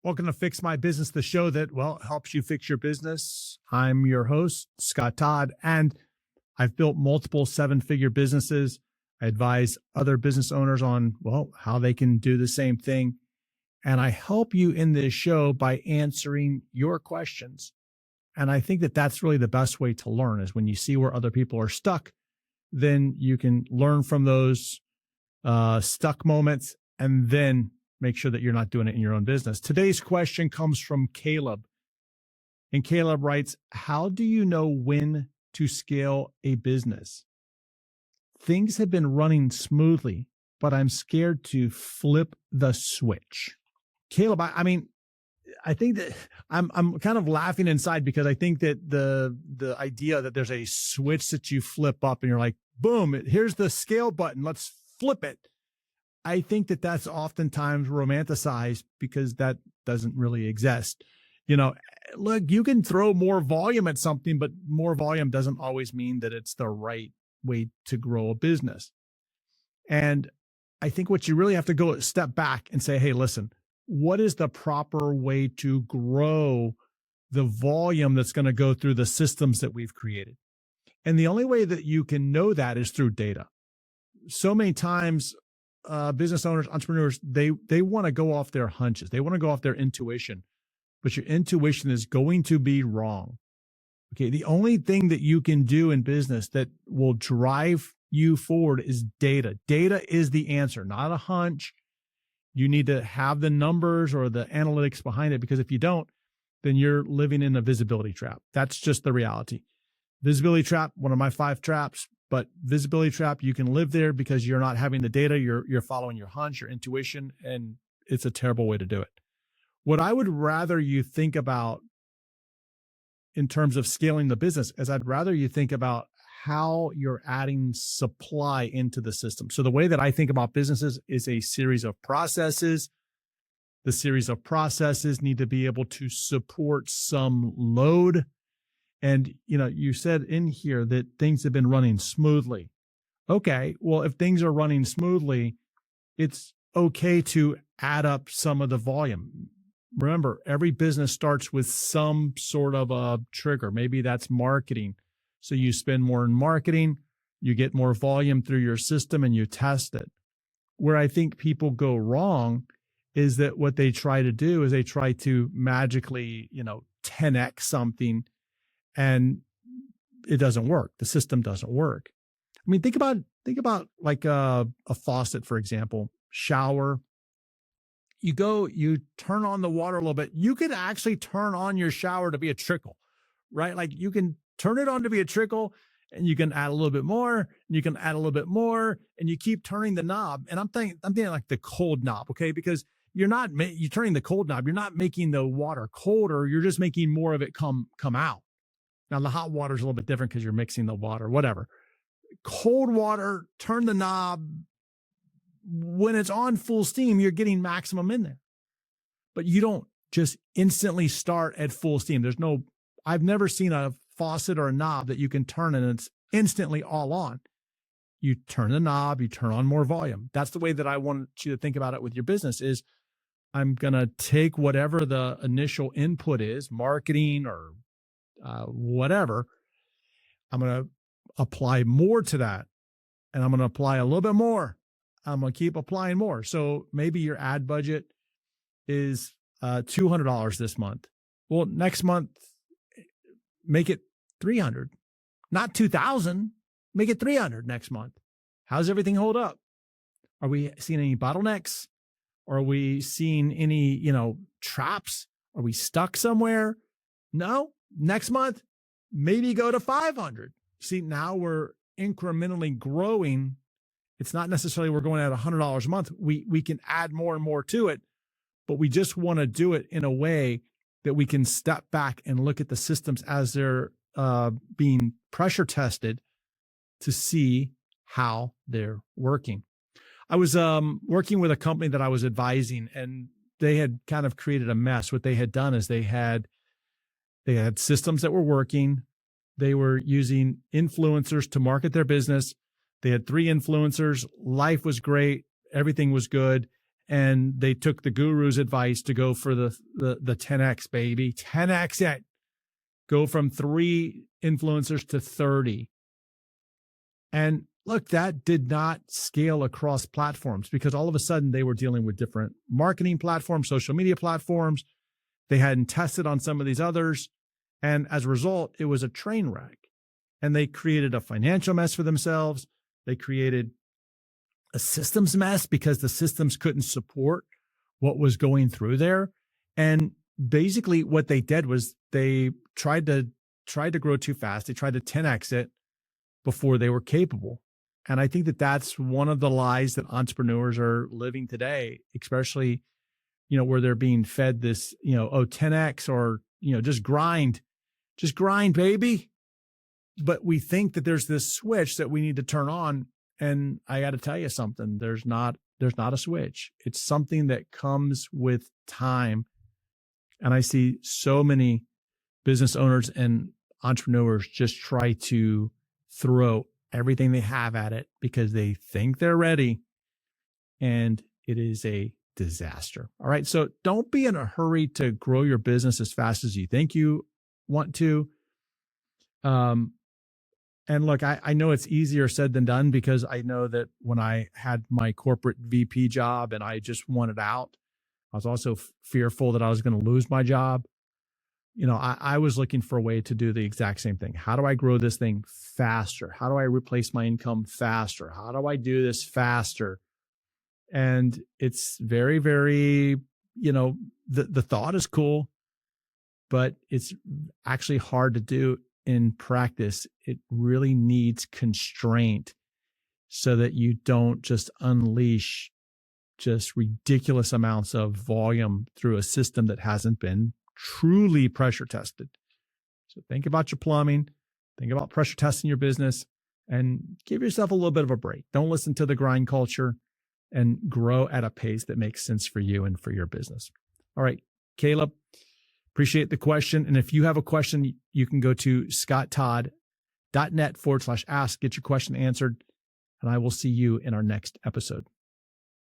Welcome to Fix My Business, the show that, helps you fix your business. I'm your host, Scott Todd, and I've built multiple seven-figure businesses. I advise other business owners on, how they can do the same thing. And I help you in this show by answering your questions. And I think that that's really the best way to learn is when you see where other people are stuck, then you can learn from those stuck moments and then make sure that you're not doing it in your own business. Today's question comes from Caleb. And Caleb writes, how do you know when to scale a business? Things have been running smoothly, but I'm scared to flip the switch. Caleb, I think that I'm kind of laughing inside because I think that the idea that there's a switch that you flip up and you're like, boom, here's the scale button, let's flip it. I think that that's oftentimes romanticized because that doesn't really exist. Look, you can throw more volume at something, but more volume doesn't always mean that it's the right way to grow a business. And I think what you really have to go step back and say, hey, listen, what is the proper way to grow the volume that's going to go through the systems that we've created? And the only way that you can know that is through data. So many times, business owners, entrepreneurs, they want to go off their hunches. They want to go off their intuition, but your intuition is going to be wrong. Okay. The only thing that you can do in business that will drive you forward is data. Data is the answer, not a hunch. You need to have the numbers or the analytics behind it, because if you don't, then you're living in a visibility trap. That's just the reality. Visibility trap, one of my 5 traps. But visibility trap, you can live there because you're not having the data. You're following your hunch, your intuition, and it's a terrible way to do it. What I would rather you think about in terms of scaling the business is I'd rather you think about how you're adding supply into the system. So the way that I think about businesses is a series of processes. The series of processes need to be able to support some load. And, you said in here that things have been running smoothly. Okay, well, if things are running smoothly, it's okay to add up some of the volume. Remember, every business starts with some sort of a trigger. Maybe that's marketing. So you spend more in marketing, you get more volume through your system, and you test it. Where I think people go wrong is that what they try to do is they try to magically, 10x something. And it doesn't work. The system doesn't work. I mean, think about like a faucet, for example, shower. You turn on the water a little bit. You can actually turn on your shower to be a trickle, right? Like you can turn it on to be a trickle, and you can add a little bit more, and you can add a little bit more, and you keep turning the knob. And I'm thinking like the cold knob, okay? Because you're turning the cold knob. You're not making the water colder. You're just making more of it come out. Now, the hot water is a little bit different because you're mixing the water, whatever. Cold water, turn the knob. When it's on full steam, you're getting maximum in there. But you don't just instantly start at full steam. I've never seen a faucet or a knob that you can turn and it's instantly all on. You turn the knob, you turn on more volume. That's the way that I want you to think about it with your business is I'm going to take whatever the initial input is, marketing or whatever, I'm going to apply more to that. And I'm going to apply a little bit more. I'm going to keep applying more. So maybe your ad budget is $200 this month. Well, next month, make it $300, not $2,000, make it $300 next month. How's everything hold up? Are we seeing any bottlenecks? Are we seeing any, traps? Are we stuck somewhere? No. Next month, maybe go to 500. See, now we're incrementally growing. It's not necessarily we're going at $100 a month. We can add more and more to it, but we just want to do it in a way that we can step back and look at the systems as they're being pressure tested to see how they're working. I was working with a company that I was advising, and they had kind of created a mess. What they had done is they had systems that were working. They were using influencers to market their business. They had 3 influencers. Life was great. Everything was good. and they took the guru's advice to go for the 10x, baby. 10x it. Go from 3 influencers to 30. And look, that did not scale across platforms because all of a sudden they were dealing with different marketing platforms, social media platforms. They hadn't tested on some of these others. And as a result, it was a train wreck. And they created a financial mess for themselves. They created a systems mess because the systems couldn't support what was going through there. And basically what they did was they tried to grow too fast. They tried to 10x it before they were capable. And I think that that's one of the lies that entrepreneurs are living today, especially, where they're being fed this, 10x or, just grind, baby. But we think that there's this switch that we need to turn on. And I got to tell you something, there's not a switch. It's something that comes with time. And I see so many business owners and entrepreneurs just try to throw everything they have at it because they think they're ready. And it is a disaster. All right. So don't be in a hurry to grow your business as fast as you think you want to. And look, I know it's easier said than done because I know that when I had my corporate VP job and I just wanted out, I was also fearful that I was going to lose my job. I was looking for a way to do the exact same thing. How do I grow this thing faster? How do I replace my income faster? How do I do this faster? And it's very, very, the thought is cool, but it's actually hard to do in practice. It really needs constraint so that you don't just unleash just ridiculous amounts of volume through a system that hasn't been truly pressure tested. So think about your plumbing, think about pressure testing your business, and give yourself a little bit of a break. Don't listen to the grind culture and grow at a pace that makes sense for you and for your business. All right, Caleb, appreciate the question. And if you have a question, you can go to scotttodd.net/ask, get your question answered, and I will see you in our next episode.